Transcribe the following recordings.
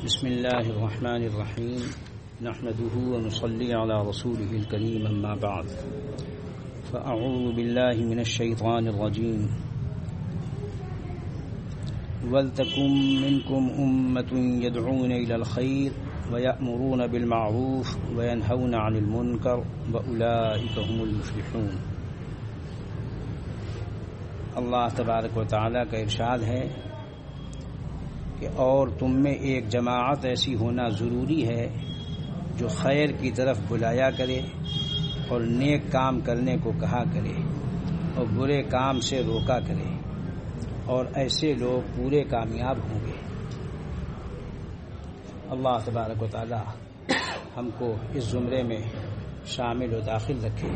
بسم الله الرحمن الرحيم نحمده ونصلي على رسوله الكريم أما بعد فأعوذ بالله من الشيطان الرجيم ولتكن منكم أمة يدعون إلى الخير ويأمرون بالمعروف وينهون عن المنكر وأولئك هم المفلحون۔ اللہ تبارک و تعالیٰ کا ارشاد ہے کہ اور تم میں ایک جماعت ایسی ہونا ضروری ہے جو خیر کی طرف بلایا کرے اور نیک کام کرنے کو کہا کرے اور برے کام سے روکا کرے، اور ایسے لوگ پورے کامیاب ہوں گے۔ اللہ تبارک و تعالی ہم کو اس زمرے میں شامل و داخل رکھے۔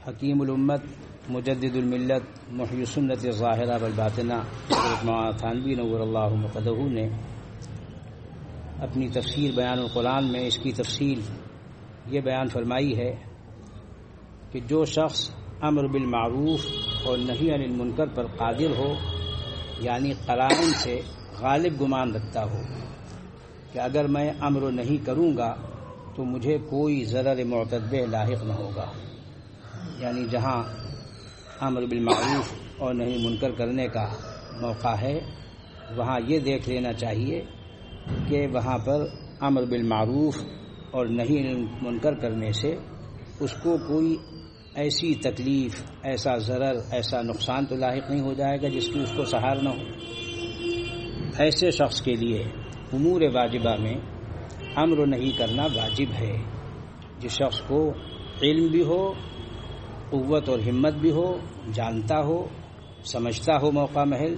حکیم الامت مجدد الملت محی سنت ظاہرہ والباطنہ حضرت تھانوی نور اللہ مقدہ نے اپنی تفسیر بیان القرآن میں اس کی تفصیل یہ بیان فرمائی ہے کہ جو شخص امر بالمعروف اور نہی عن المنکر پر قادر ہو، یعنی قرائن سے غالب گمان رکھتا ہو کہ اگر میں امر نہیں کروں گا تو مجھے کوئی ضرر معتدے لاحق نہ ہوگا، یعنی جہاں امر بالمعروف اور نہی منکر کرنے کا موقع ہے وہاں یہ دیکھ لینا چاہیے کہ وہاں پر امر بالمعروف اور نہی منکر کرنے سے اس کو کوئی ایسی تکلیف، ایسا ضرر، ایسا نقصان تو لاحق نہیں ہو جائے گا جس کی اس کو سہار نہ ہو۔ ایسے شخص کے لیے امور واجبہ میں امر نہیں کرنا واجب ہے۔ جس شخص کو علم بھی ہو، قوت اور ہمت بھی ہو، جانتا ہو، سمجھتا ہو موقع محل،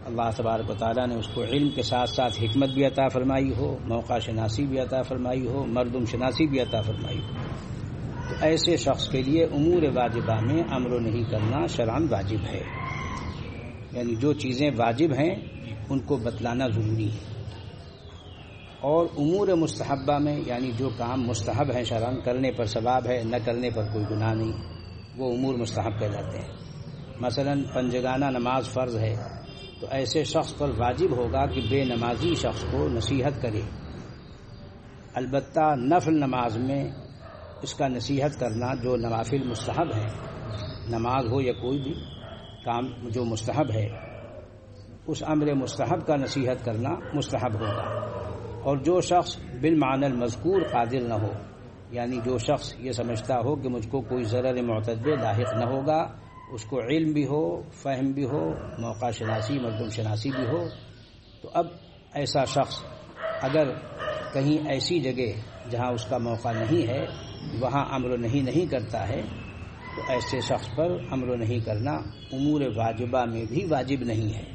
اللہ تبارک و تعالیٰ نے اس کو علم کے ساتھ ساتھ حکمت بھی عطا فرمائی ہو، موقع شناسی بھی عطا فرمائی ہو، مردم شناسی بھی عطا فرمائی ہو، تو ایسے شخص کے لیے امور واجبہ میں امر نہیں کرنا شرعاً واجب ہے۔ یعنی جو چیزیں واجب ہیں ان کو بتلانا ضروری ہے، اور امور مستحبہ میں یعنی جو کام مستحب ہیں شرعاً، کرنے پر ثواب ہے، نہ کرنے پر کوئی گناہ نہیں، وہ امور مستحب کہلاتے ہیں۔ مثلا پنجگانہ نماز فرض ہے تو ایسے شخص پر واجب ہوگا کہ بے نمازی شخص کو نصیحت کرے۔ البتہ نفل نماز میں اس کا نصیحت کرنا جو نوافل مستحب ہے، نماز ہو یا کوئی بھی کام جو مستحب ہے، اس امر مستحب کا نصیحت کرنا مستحب ہوگا۔ اور جو شخص بالمعنی المذکور قادر نہ ہو، یعنی جو شخص یہ سمجھتا ہو کہ مجھ کو کوئی ضرر معتدے لاحق نہ ہوگا، اس کو علم بھی ہو، فہم بھی ہو، موقع شناسی، مردم شناسی بھی ہو، تو اب ایسا شخص اگر کہیں ایسی جگہ جہاں اس کا موقع نہیں ہے وہاں امر نہیں کرتا ہے تو ایسے شخص پر امر نہیں کرنا امور واجبہ میں بھی واجب نہیں ہے۔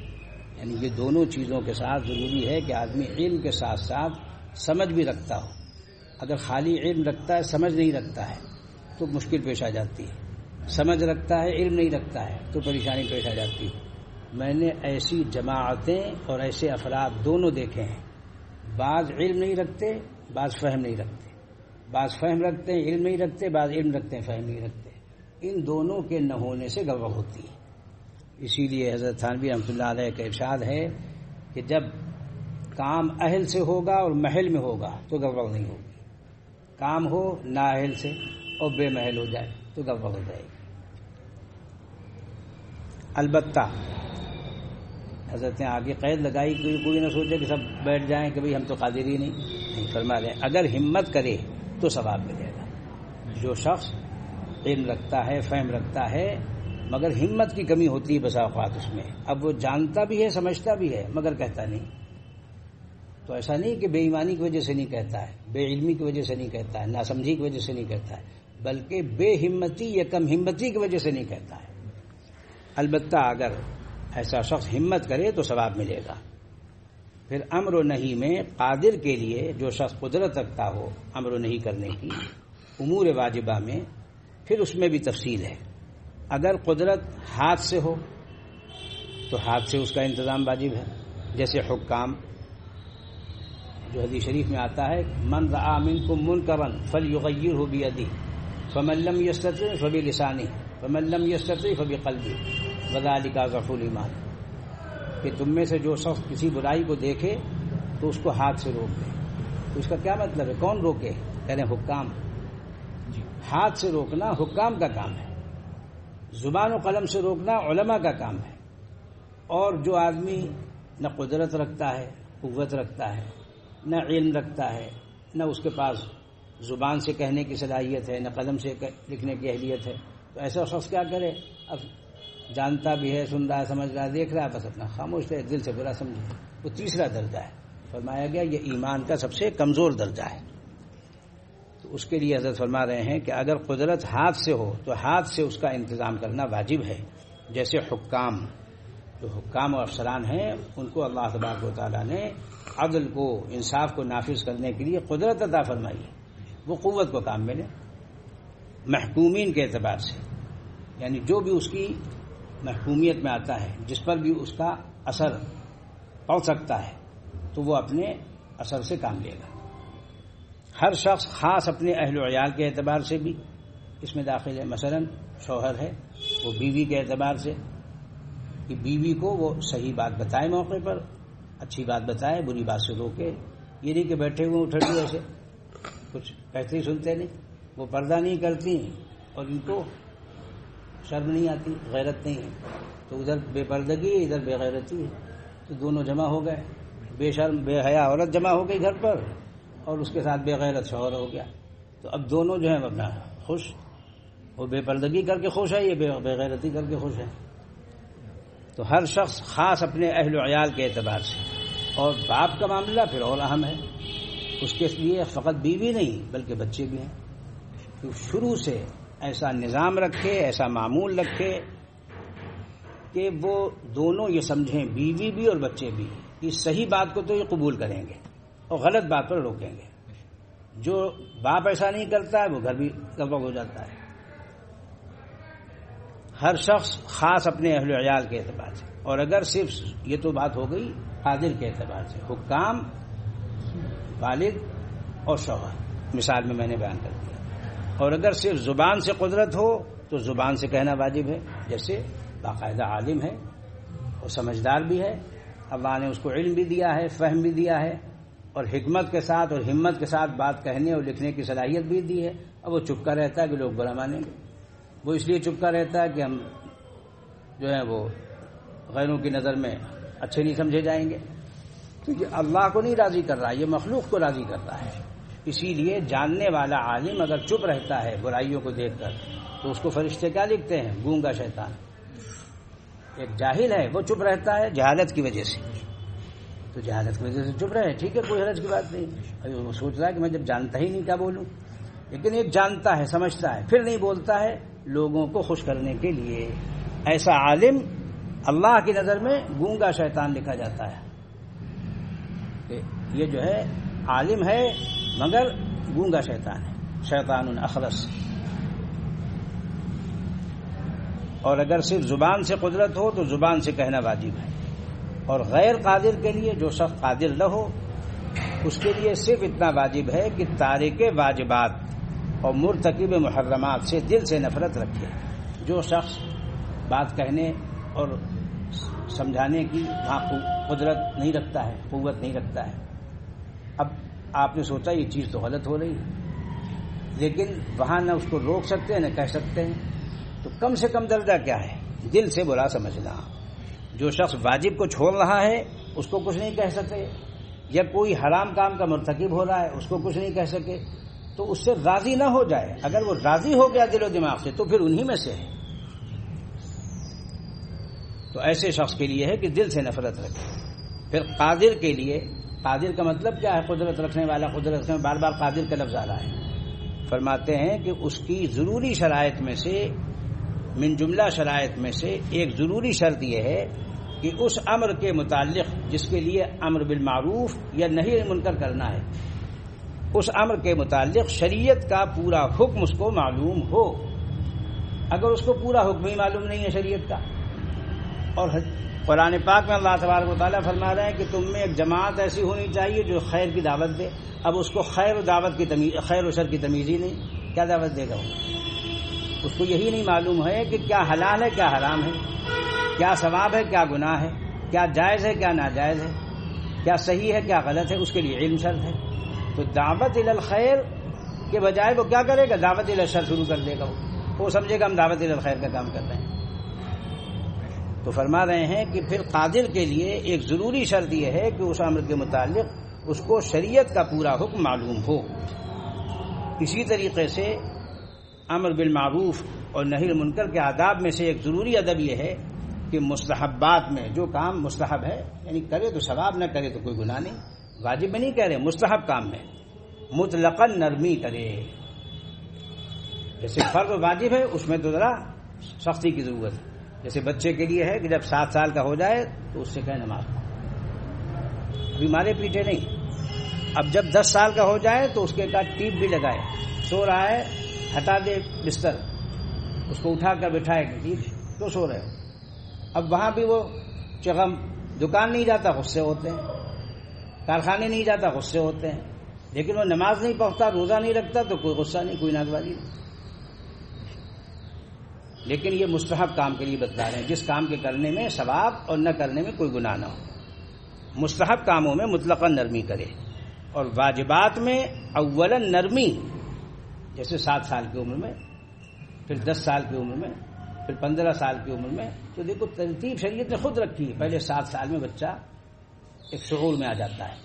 یعنی یہ دونوں چیزوں کے ساتھ ضروری ہے کہ آدمی علم کے ساتھ ساتھ سمجھ بھی رکھتا ہو۔ اگر خالی علم رکھتا ہے سمجھ نہیں رکھتا ہے تو مشکل پیش آ جاتی ہے، سمجھ رکھتا ہے علم نہیں رکھتا ہے تو پریشانی پیش آ جاتی ہے۔ میں نے ایسی جماعتیں اور ایسے افراد دونوں دیکھے ہیں، بعض علم نہیں رکھتے، بعض فہم نہیں رکھتے، بعض فہم رکھتے ہیں علم نہیں رکھتے، بعض علم رکھتے ہیں فہم نہیں رکھتے۔ ان دونوں کے نہ ہونے سے گڑبڑ ہوتی ہے۔ اسی لیے حضرت تھانوی رحمۃ اللہ علیہ کا ارشاد ہے کہ جب کام اہل سے ہوگا اور محل میں ہوگا تو گڑبڑ نہیں ہوگی، کام ہو نااہل سے اور بے محل ہو جائے تو گڑبڑ ہو جائے گی۔ البتہ حضرت نے آگے قید لگائی کہ کوئی نہ سوچے کہ سب بیٹھ جائیں کہ بھئی ہم تو قادر ہی نہیں، فرما رہے ہیں اگر ہمت کرے تو ثواب ملے گا۔ جو شخص علم رکھتا ہے، فہم رکھتا ہے، مگر ہمت کی کمی ہوتی ہے بسا اوقات اس میں، اب وہ جانتا بھی ہے، سمجھتا بھی ہے، مگر کہتا نہیں، تو ایسا نہیں کہ بے ایمانی کی وجہ سے نہیں کہتا ہے، بے علمی کی وجہ سے نہیں کہتا ہے، ناسمجھی کی وجہ سے نہیں کہتا ہے، بلکہ بے ہمتی یا کم ہمتی کی وجہ سے نہیں کہتا ہے۔ البتہ اگر ایسا شخص ہمت کرے تو ثواب ملے گا۔ پھر امر و نہی میں قادر کے لیے جو شخص قدرت رکھتا ہو امر و نہی کرنے کی امور واجبہ میں، پھر اس میں بھی تفصیل ہے۔ اگر قدرت ہاتھ سے ہو تو ہاتھ سے اس کا انتظام واجب ہے، جیسے حکام، جو حدیث شریف میں آتا ہے من رأى منکم منکرا فلیغیرہ بیدہ فمن لم یستطع فبلسانہ فمن لم یستطع فبقلبہ وذلک اضعف الایمان۔ کہ تم میں سے جو شخص کسی برائی کو دیکھے تو اس کو ہاتھ سے روک دے. تو اس کا کیا مطلب ہے؟ کون روکے؟ کہہ رہے ہیں حکام. ہاتھ سے روکنا حکام کا کام ہے، زبان و قلم سے روکنا علماء کا کام ہے. اور جو آدمی نہ قدرت رکھتا ہے، قوت رکھتا ہے، نہ علم رکھتا ہے، نہ اس کے پاس زبان سے کہنے کی صلاحیت ہے، نہ قلم سے لکھنے کی اہلیت ہے، تو ایسا شخص کیا کرے؟ اب جانتا بھی ہے، سن رہا ہے، سمجھ رہا ہے، دیکھ رہا ہے، بس اپنا خاموش ہے، دل سے برا سمجھے. وہ تیسرا درجہ ہے. فرمایا گیا یہ ایمان کا سب سے کمزور درجہ ہے. تو اس کے لیے حضرت فرما رہے ہیں کہ اگر قدرت ہاتھ سے ہو تو ہاتھ سے اس کا انتظام کرنا واجب ہے. جیسے حکام، جو حکام و افسران ہیں ان کو اللہ تبارک و تعالیٰ نے عدل کو، انصاف کو نافذ کرنے کے لیے قدرت عطا فرمائی ہے، وہ قوت کو کام میں لیں. محکومین کے اعتبار سے، یعنی جو بھی اس کی محکومیت میں آتا ہے، جس پر بھی اس کا اثر پڑ سکتا ہے، تو وہ اپنے اثر سے کام لے گا. ہر شخص خاص اپنے اہل و عیال کے اعتبار سے بھی اس میں داخل ہے. مثلا شوہر ہے، وہ بیوی کے اعتبار سے کہ بیوی کو وہ صحیح بات بتائے، موقع پر اچھی بات بتائے، بری بات سے روکے. یہ نہیں کہ بیٹھے ہوئے اٹھے ایسے کچھ کہتے ہی سنتے نہیں، وہ پردہ نہیں کرتی اور ان کو شرم نہیں آتی، غیرت نہیں ہے، تو ادھر بے پردگی ہے، ادھر بے غیرتی ہے، تو دونوں جمع ہو گئے. بے شرم بے حیا عورت جمع ہو گئی گھر پر، اور اس کے ساتھ بے غیرت شوہر ہو گیا. تو اب دونوں جو ہیں اپنا خوش، وہ بے پردگی کر کے خوش ہے، یہ بے غیرتی کر کے خوش ہے. تو ہر شخص خاص اپنے اہل و عیال کے اعتبار سے. اور باپ کا معاملہ پھر اور اہم ہے، اس کے لیے فقط بیوی نہیں بلکہ بچے بھی ہیں. تو شروع سے ایسا نظام رکھے، ایسا معمول رکھے کہ وہ دونوں یہ سمجھیں، بیوی بھی اور بچے بھی، کہ صحیح بات کو تو یہ قبول کریں گے اور غلط بات پر روکیں گے. جو باپ ایسا نہیں کرتا ہے وہ گھر بھی گڑبڑ ہو جاتا ہے. ہر شخص خاص اپنے اہل و عیال کے اعتبار سے. اور اگر صرف یہ تو بات ہو گئی قادر کے اعتبار سے، حکام، والد اور شوہر، مثال میں نے بیان کر دیا. اور اگر صرف زبان سے قدرت ہو تو زبان سے کہنا واجب ہے. جیسے باقاعدہ عالم ہے اور سمجھدار بھی ہے، اللہ نے اس کو علم بھی دیا ہے، فہم بھی دیا ہے، اور حکمت کے ساتھ اور ہمت کے ساتھ بات کہنے اور لکھنے کی صلاحیت بھی دی ہے. اب وہ چپکا رہتا ہے کہ لوگ برا مانیں گے. وہ اس لیے چپکا رہتا ہے کہ ہم جو ہے وہ غیروں کی نظر میں اچھے نہیں سمجھے جائیں گے. تو یہ اللہ کو نہیں راضی کر رہا، یہ مخلوق کو راضی کر رہا ہے. اسی لیے جاننے والا عالم اگر چپ رہتا ہے برائیوں کو دیکھ کر تو اس کو فرشتے کیا لکھتے ہیں؟ گونگا شیطان. ایک جاہل ہے وہ چپ رہتا ہے جہالت کی وجہ سے، تو جہالت کی وجہ سے چپ رہے، ٹھیک ہے، کوئی حرج کی بات نہیں. وہ سوچ رہا ہے کہ میں جب جانتا ہی نہیں کیا بولوں. لیکن ایک جانتا ہے، سمجھتا ہے، پھر نہیں بولتا ہے لوگوں کو خوش کرنے کے لیے. ایسا عالم اللہ کی نظر میں گونگا شیطان لکھا جاتا ہے. کہ یہ جو ہے عالم ہے مگر گونگا شیطان ہے، شیطان اخرس. اور اگر صرف زبان سے قدرت ہو تو زبان سے کہنا واجب ہے. اور غیر قادر کے لیے، جو شخص قادر نہ ہو، اس کے لیے صرف اتنا واجب ہے کہ تارک واجبات اور مرتکب محرمات سے دل سے نفرت رکھے. جو شخص بات کہنے اور سمجھانے کی قدرت نہیں رکھتا ہے، قوت نہیں رکھتا ہے. اب آپ نے سوچا یہ چیز تو غلط ہو رہی ہے، لیکن وہاں نہ اس کو روک سکتے ہیں نہ کہہ سکتے ہیں. تو کم سے کم درجہ کیا ہے؟ دل سے برا سمجھنا. جو شخص واجب کو چھوڑ رہا ہے اس کو کچھ نہیں کہہ سکے، یا کوئی حرام کام کا مرتکب ہو رہا ہے اس کو کچھ نہیں کہہ سکے، تو اس سے راضی نہ ہو جائے. اگر وہ راضی ہو گیا دل و دماغ سے تو پھر انہی میں سے ہے. تو ایسے شخص کے لیے ہے کہ دل سے نفرت رکھے. پھر قادر کے لیے، قادر کا مطلب کیا ہے؟ قدرت رکھنے والا. قدرت رکھنے، بار بار قادر کا لفظ آ رہا ہے. فرماتے ہیں کہ اس کی ضروری شرائط میں سے، من جملہ شرائط میں سے ایک ضروری شرط یہ ہے کہ اس امر کے متعلق جس کے لیے امر بالمعروف یا نہی عن المنکر کرنا ہے، اس امر کے متعلق شریعت کا پورا حکم اس کو معلوم ہو. اگر اس کو پورا حکم ہی معلوم نہیں ہے شریعت کا، اور قرآن پاک میں اللہ تبارک و تعالیٰ فرما رہے ہیں کہ تم میں ایک جماعت ایسی ہونی چاہیے جو خیر کی دعوت دے. اب اس کو خیر و دعوت کی تمیز، خیر و شر کی تمیز ہی نہیں، کیا دعوت دے گا وہ؟ اس کو یہی نہیں معلوم ہے کہ کیا حلال ہے کیا حرام ہے، کیا ثواب ہے کیا گناہ ہے. کیا جائز ہے کیا ناجائز ہے، کیا صحیح ہے کیا غلط ہے، اس کے لیے علم شرط ہے. تو دعوت الی الخیر کے بجائے وہ کیا کرے گا، دعوت الی الشر شروع کر دے گا. وہ سمجھے گا ہم دعوت الی الخیر کا کام کر رہے ہیں. تو فرما رہے ہیں کہ پھر قادر کے لیے ایک ضروری شرط یہ ہے کہ اس امر کے متعلق اس کو شریعت کا پورا حکم معلوم ہو. اسی طریقے سے امر بالمعروف اور نہی المنکر کے آداب میں سے ایک ضروری ادب یہ ہے کہ مستحبات میں جو کام مستحب ہے، یعنی کرے تو ثواب، نہ کرے تو کوئی گناہ نہیں، واجب میں نہیں کہہ رہے، مستحب کام میں مطلقاً نرمی کرے. جیسے فرض واجب ہے اس میں تو ذرا سختی کی ضرورت ہے. جیسے بچے کے لیے ہے کہ جب 7 سال کا ہو جائے تو اس سے کہے نماز پڑھو، ابھی مارے پیٹے نہیں. اب جب 10 سال کا ہو جائے تو اس کے بعد ٹیپ بھی لگائے، سو رہا ہے ہٹا دے بستر، اس کو اٹھا کر بٹھائے کہ ٹھیک تو سو رہے ہو. اب وہاں بھی وہ چغم، دکان نہیں جاتا غصے ہوتے ہیں، کارخانے نہیں جاتا غصے ہوتے ہیں، لیکن وہ نماز نہیں پڑھتا، روزہ نہیں رکھتا تو کوئی غصہ نہیں، کوئی ناگواری نہیں. لیکن یہ مستحب کام کے لیے بتلا رہے ہیں جس کام کے کرنے میں ثواب اور نہ کرنے میں کوئی گناہ نہ ہو. مستحب کاموں میں مطلقاً نرمی کرے، اور واجبات میں اولاً نرمی، جیسے 7 سال کی عمر میں، پھر 10 سال کی عمر میں، پھر 15 سال کی عمر میں. تو دیکھو ترتیب شریعت نے خود رکھی ہے. پہلے 7 سال میں بچہ ایک شعور میں آ جاتا ہے،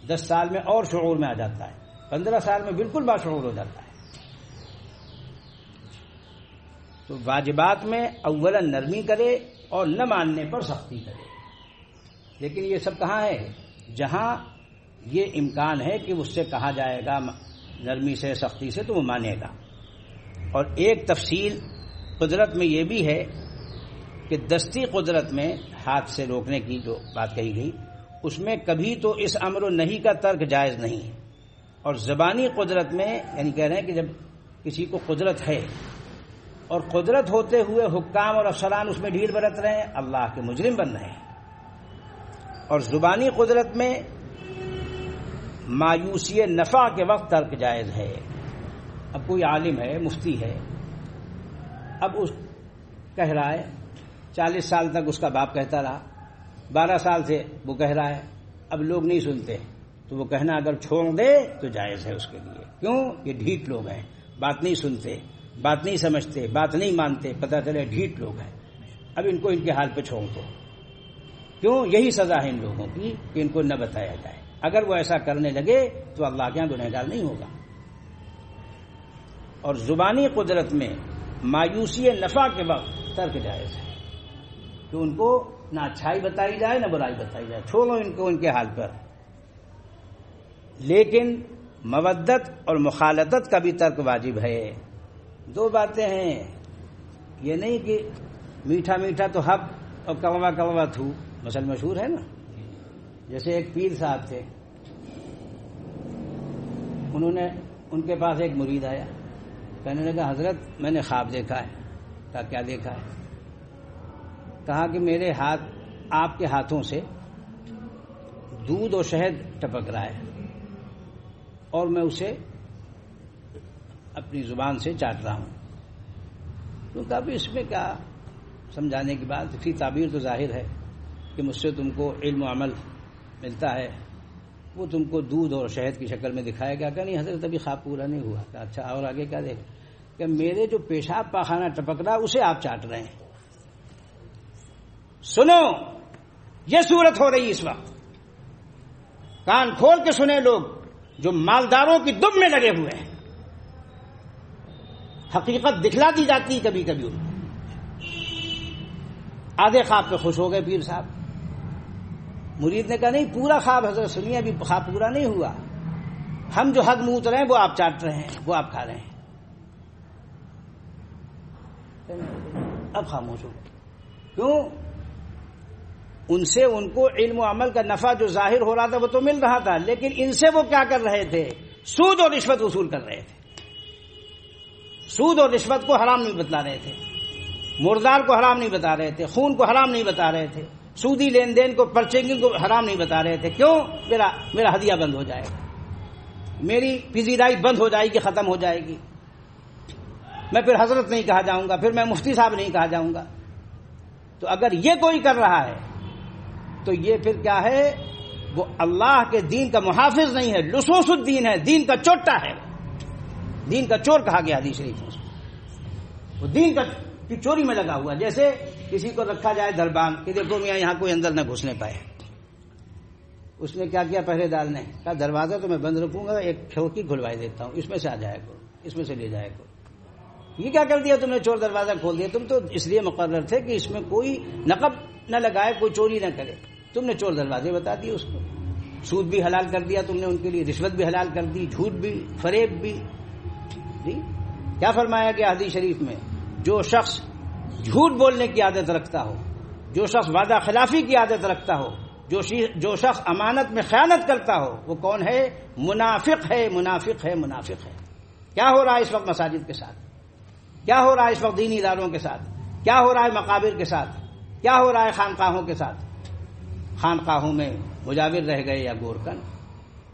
10 سال میں اور شعور میں آ جاتا ہے، 15 سال میں بالکل باشعور ہو جاتا ہے. تو واجبات میں اولاً نرمی کرے اور نہ ماننے پر سختی کرے. لیکن یہ سب کہاں ہے؟ جہاں یہ امکان ہے کہ اس سے کہا جائے گا نرمی سے سختی سے تو وہ مانے گا. اور ایک تفصیل قدرت میں یہ بھی ہے کہ دستی قدرت میں ہاتھ سے روکنے کی جو بات کہی گئی اس میں کبھی تو اس امر و نہی کا ترک جائز نہیں. اور زبانی قدرت میں یعنی کہہ رہے ہیں کہ جب کسی کو قدرت ہے اور قدرت ہوتے ہوئے حکام اور افسران اس میں ڈھیل برت رہے ہیں، اللہ کے مجرم بن رہے ہیں. اور زبانی قدرت میں مایوسی نفع کے وقت ترک جائز ہے. اب کوئی عالم ہے، مفتی ہے، اب اس کہہ رہا ہے، 40 سال تک اس کا باپ کہتا رہا، 12 سال سے وہ کہہ رہا ہے، اب لوگ نہیں سنتے تو وہ کہنا اگر چھوڑ دے تو جائز ہے اس کے لیے. کیوں؟ یہ ڈھیٹ لوگ ہیں، بات نہیں سنتے، بات نہیں سمجھتے، بات نہیں مانتے، پتہ چلے ڈھیٹ لوگ ہیں، اب ان کو ان کے حال پہ چھوڑ دو. کیوں؟ یہی سزا ہے ان لوگوں کی کہ ان کو نہ بتایا جائے. اگر وہ ایسا کرنے لگے تو اللہ کے یہاں گنہگار نہیں ہوگا. اور زبانی قدرت میں مایوسی نفع کے وقت ترک جائز ہے کہ ان کو نہ اچھائی بتائی جائے نہ برائی بتائی جائے، چھوڑو ان کو ان کے حال پر. لیکن مودت اور مخالطت کا بھی ترک واجب ہے. 2 باتیں ہیں، یہ نہیں کہ میٹھا میٹھا تو حب اور کڑوا کڑوا تھو، مثل مشہور ہے نا. جیسے ایک پیر صاحب تھے، ان کے پاس ایک مرید آیا، کہنے لگا حضرت میں نے خواب دیکھا ہے. کہا کیا دیکھا ہے؟ کہا کہ میرے ہاتھ آپ کے ہاتھوں سے دودھ اور شہد ٹپک رہا ہے اور میں اسے اپنی زبان سے چاٹ رہا ہوں. تو کہا بھی اس میں کیا سمجھانے کی بات، اسی تعبیر تو ظاہر ہے کہ مجھ سے تم کو علم و عمل ملتا ہے، وہ تم کو دودھ اور شہد کی شکل میں دکھائے گا. کہ نہیں حضرت ابھی خواب پورا نہیں ہوا. کہ اچھا اور آگے کیا دیکھ؟ کہ میرے جو پیشاب پاخانہ ٹپک رہا اسے آپ چاٹ رہے ہیں. سنو، یہ صورت ہو رہی اس وقت، کان کھول کے سنے لوگ جو مالداروں کی دم میں لگے ہوئے ہیں. حقیقت دکھلا دی جاتی کبھی کبھی. ان آدھے خواب پہ خوش ہو گئے پیر صاحب. مرید نے کہا نہیں پورا خواب حضرت سنیے، ابھی خواب پورا نہیں ہوا، ہم جو حد موت رہے ہیں وہ آپ چاٹ رہے ہیں، وہ آپ کھا رہے ہیں. اب خاموش ہو. کیوں؟ ان سے ان کو علم و عمل کا نفع جو ظاہر ہو رہا تھا وہ تو مل رہا تھا، لیکن ان سے وہ کیا کر رہے تھے؟ سود اور رشوت وصول کر رہے تھے. سود اور رشوت کو حرام نہیں بتلا رہے تھے، مردار کو حرام نہیں بتا رہے تھے، خون کو حرام نہیں بتا رہے تھے، سودی لین دین کو پرچینگنگ کو حرام نہیں بتا رہے تھے. کیوں؟ میرا ہدیہ بند ہو جائے گا، میری پذیرائی بند ہو جائے گی، ختم ہو جائے گی، میں پھر حضرت نہیں کہا جاؤں گا، پھر میں مفتی صاحب نہیں کہا جاؤں گا. تو اگر یہ کوئی کر رہا ہے تو یہ پھر کیا ہے؟ وہ اللہ کے دین کا محافظ نہیں ہے، لصوص الدین ہے، دین کا چوٹا ہے، دین کا چور کہا گیا حدیث شریف میں، وہ دین کی چوری میں لگا ہوا. جیسے کسی کو رکھا جائے دربان کہ دیکھو میاں یہاں کوئی اندر نہ گھسنے پائے. اس نے کیا کیا پہرے دار نے؟ کہا دروازہ تو میں بند رکھوں گا، ایک کھڑکی کھلوائی دیتا ہوں، اس میں سے آ جائے گا، اس میں سے لے جائے گا. یہ کیا کر دیا تم نے؟ چور دروازہ کھول دیا. تم تو اس لیے مقرر تھے کہ اس میں کوئی نقب نہ لگائے، کوئی چوری نہ کرے، تم نے چور دروازے بتا دیے اس کو. سود بھی حلال کر دیا تم نے ان کے لیے، رشوت بھی حلال کر دی، جھوٹ بھی، فریب بھی. جی کیا فرمایا گیا حدیث شریف میں؟ جو شخص جھوٹ بولنے کی عادت رکھتا ہو، جو شخص وعدہ خلافی کی عادت رکھتا ہو، جو شخص امانت میں خیانت کرتا ہو، وہ کون ہے؟ منافق ہے، منافق ہے، منافق ہے. کیا ہو رہا ہے اس وقت مساجد کے ساتھ؟ کیا ہو رہا ہے اس وقت دینی اداروں کے ساتھ؟ کیا ہو رہا ہے مقابر کے ساتھ؟ کیا ہو رہا ہے خانقاہوں کے ساتھ؟ خانقاہوں میں مجاور رہ گئے یا گورکن،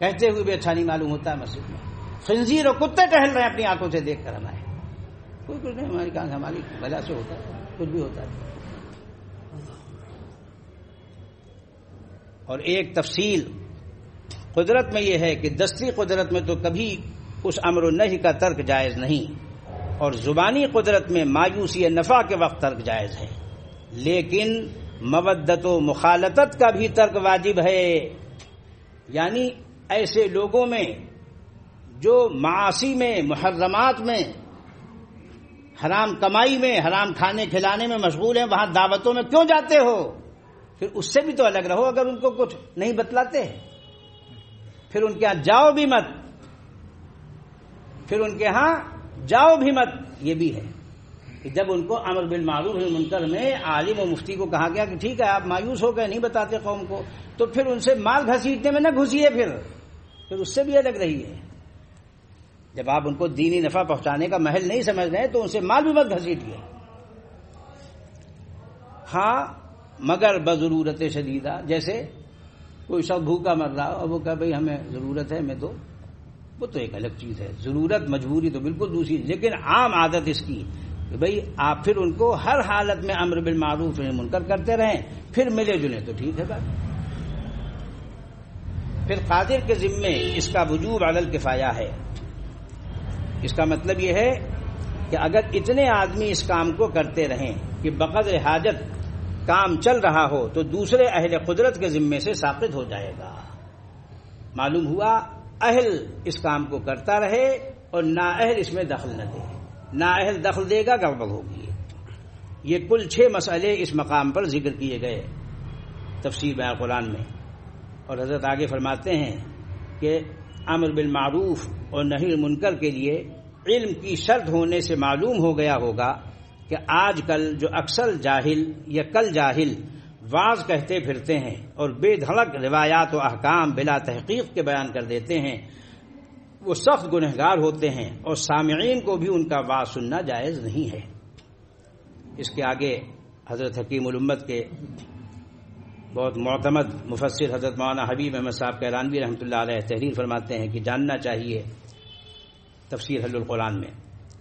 کہتے ہوئے بھی اچھا نہیں معلوم ہوتا ہے. مسجد میں خنزیر اور کتے ٹہل رہے ہیں اپنی آنکھوں سے دیکھ کر ہمارے. کوئی کچھ نہیں، ہماری کہاں سے، ہماری وجہ سے ہوتا ہے، کچھ بھی ہوتا ہے. اور ایک تفصیل قدرت میں یہ ہے کہ دستی قدرت میں تو کبھی اس امر و نہی کا ترک جائز نہیں، اور زبانی قدرت میں مایوسی نفع کے وقت ترک جائز ہے. لیکن مودت و مخالطت کا بھی ترک واجب ہے. یعنی ایسے لوگوں میں جو معاصی میں، محرمات میں، حرام کمائی میں، حرام کھانے کھلانے میں مشغول ہیں، وہاں دعوتوں میں کیوں جاتے ہو؟ پھر اس سے بھی تو الگ رہو. اگر ان کو کچھ نہیں بتلاتے پھر ان کے ہاں جاؤ بھی مت، پھر ان کے ہاں جاؤ بھی مت. یہ بھی ہے کہ جب ان کو امر بالمعروف و منکر میں عالم و مفتی کو کہا گیا کہ ٹھیک ہے آپ مایوس ہو گئے، نہیں بتاتے قوم کو، تو پھر ان سے مال گھسیٹنے میں نہ گھسیے، پھر اس سے بھی الگ رہیے. جب آپ ان کو دینی نفع پہنچانے کا محل نہیں سمجھ رہے تو ان سے مال بھی مت گھسیٹیے. ہاں مگر بضرورت شدیدہ، جیسے کوئی شخص بھوکا مر رہا اور وہ کہا بھائی ہمیں ضرورت ہے، میں دو، وہ تو ایک الگ چیز ہے. ضرورت مجبوری تو بالکل دوسری. لیکن عام عادت اس کی کہ بھئی آپ پھر ان کو ہر حالت میں امر بالمعروف و منکر کرتے رہیں، پھر ملے جلیں تو ٹھیک ہے بات. پھر قادر کے ذمے اس کا وجوب علی الکفایہ ہے. اس کا مطلب یہ ہے کہ اگر اتنے آدمی اس کام کو کرتے رہیں کہ بقدر حاجت کام چل رہا ہو تو دوسرے اہل قدرت کے ذمے سے ساقط ہو جائے گا. معلوم ہوا اہل اس کام کو کرتا رہے اور نااہل اس میں دخل نہ دے. نااہل دخل دے گا گڑبڑ ہوگی. یہ کل 6 مسئلے اس مقام پر ذکر کیے گئے تفسیر بیان قرآن میں. اور حضرت آگے فرماتے ہیں کہ امر بالمعروف اور نہی منکر کے لیے علم کی شرط ہونے سے معلوم ہو گیا ہوگا کہ آج کل جو اکثر جاہل یا کل جاہل واز کہتے پھرتے ہیں اور بے دھڑک روایات و احکام بلا تحقیق کے بیان کر دیتے ہیں، وہ سخت گنہگار ہوتے ہیں اور سامعین کو بھی ان کا واز سننا جائز نہیں ہے. اس کے آگے حضرت حکیم الامت کے بہت معتمد مفسر حضرت مولانا حبیب احمد صاحب کیرانوی رحمۃ اللہ علیہ تحریر فرماتے ہیں کہ جاننا چاہیے تفسیر حل القرآن میں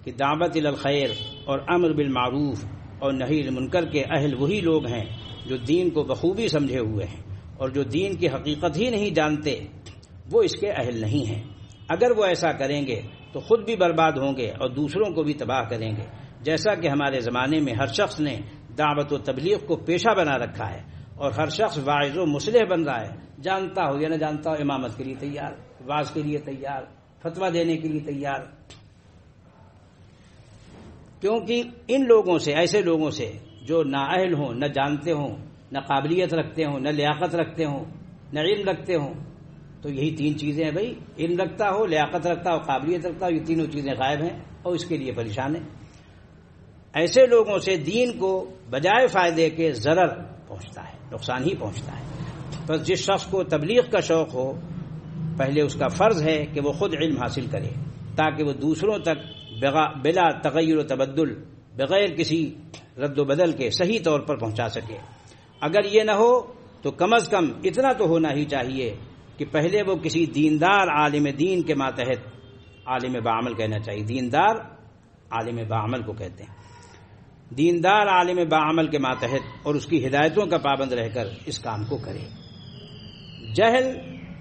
کہ دعوت الی الخیر اور امر بالمعروف اور نہی المنکر کے اہل وہی لوگ ہیں جو دین کو بخوبی سمجھے ہوئے ہیں، اور جو دین کی حقیقت ہی نہیں جانتے وہ اس کے اہل نہیں ہیں. اگر وہ ایسا کریں گے تو خود بھی برباد ہوں گے اور دوسروں کو بھی تباہ کریں گے. جیسا کہ ہمارے زمانے میں ہر شخص نے دعوت و تبلیغ کو پیشہ بنا رکھا ہے اور ہر شخص واعظ و مصلح بن رہا ہے، جانتا ہو یا نہ جانتا ہو، امامت کے لیے تیار، واعظ کے لیے تیار، فتویٰ دینے کے لیے تیار. کیونکہ ان لوگوں سے، ایسے لوگوں سے جو نااہل ہوں، نہ جانتے ہوں، نہ قابلیت رکھتے ہوں، نہ لیاقت رکھتے ہوں، نہ علم رکھتے ہوں، تو یہی 3 چیزیں ہیں بھائی، علم رکھتا ہو، لیاقت رکھتا ہو، قابلیت رکھتا ہو، یہ تینوں چیزیں غائب ہیں اور اس کے لیے پریشان ہے. ایسے لوگوں سے دین کو بجائے فائدے کے ضرر پہنچتا ہے، نقصان ہی پہنچتا ہے. بس جس شخص کو تبلیغ کا شوق ہو، پہلے اس کا فرض ہے کہ وہ خود علم حاصل کرے تاکہ وہ دوسروں تک بلا تغیر و تبدل، بغیر کسی رد و بدل کے صحیح طور پر پہنچا سکے. اگر یہ نہ ہو تو کم از کم اتنا تو ہونا ہی چاہیے کہ پہلے وہ کسی دیندار عالم دین کے ماتحت، عالم بعمل کہنا چاہیے، دیندار عالم بعمل کو کہتے ہیں، دیندار عالم باعمل کے ماتحت اور اس کی ہدایتوں کا پابند رہ کر اس کام کو کرے۔ جہل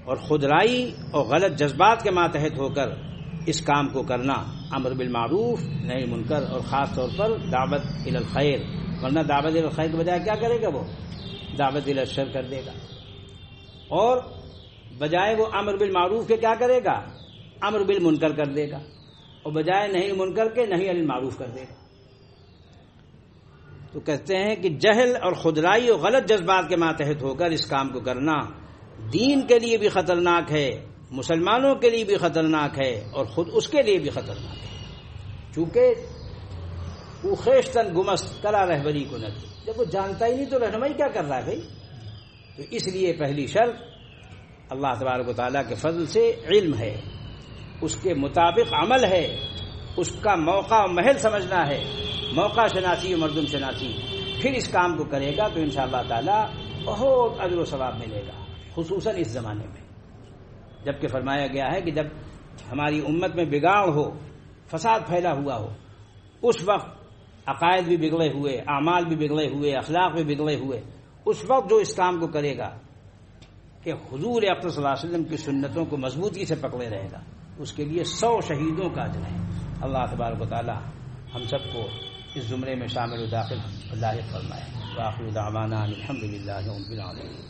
اور خودرائی اور غلط جذبات کے ماتحت ہو کر اس کام کو کرنا، امر بالمعروف نہی منکر، اور خاص طور پر دعوت الی الخیر، ورنہ دعوت الی الخیر کے بجائے کیا کرے گا؟ وہ دعوت الی الشر کر دے گا، اور بجائے وہ امر بالمعروف کے کیا کرے گا؟ امر بالمنکر کر دے گا، اور بجائے نہی منکر کے نہی عن المعروف کر دے گا۔ تو کہتے ہیں کہ جہل اور خودرائی اور غلط جذبات کے ماتحت ہو کر اس کام کو کرنا دین کے لیے بھی خطرناک ہے، مسلمانوں کے لیے بھی خطرناک ہے، اور خود اس کے لیے بھی خطرناک ہے، چونکہ وہ خیشتن گمست کرا رہبری کو ندی، جب وہ جانتا ہی نہیں تو رہنمائی کیا کر رہا ہے بھائی؟ تو اس لیے پہلی شرط اللہ تبارک و تعالیٰ کے فضل سے علم ہے، اس کے مطابق عمل ہے، اس کا موقع و محل سمجھنا ہے، موقع شناسی و مردم شناسی، پھر اس کام کو کرے گا تو انشاءاللہ تعالیٰ بہت اجر و ثواب ملے گا، خصوصاً اس زمانے میں، جبکہ فرمایا گیا ہے کہ جب ہماری امت میں بگاڑ ہو، فساد پھیلا ہوا ہو، اس وقت عقائد بھی بگڑے ہوئے، اعمال بھی بگڑے ہوئے، اخلاق بھی بگڑے ہوئے، اس وقت جو اس کام کو کرے گا کہ حضور اقدس صلی اللہ علیہ وسلم کی سنتوں کو مضبوطی سے پکڑے رہے گا، اس کے لیے 100 شہیدوں کا اجر ہے۔ اللہ تبارک و تعالی ہم سب کو اس زمرے میں شامل و داخل لاحق فرمائے۔ وآخر دعوانا الحمدللہ رب العالمین۔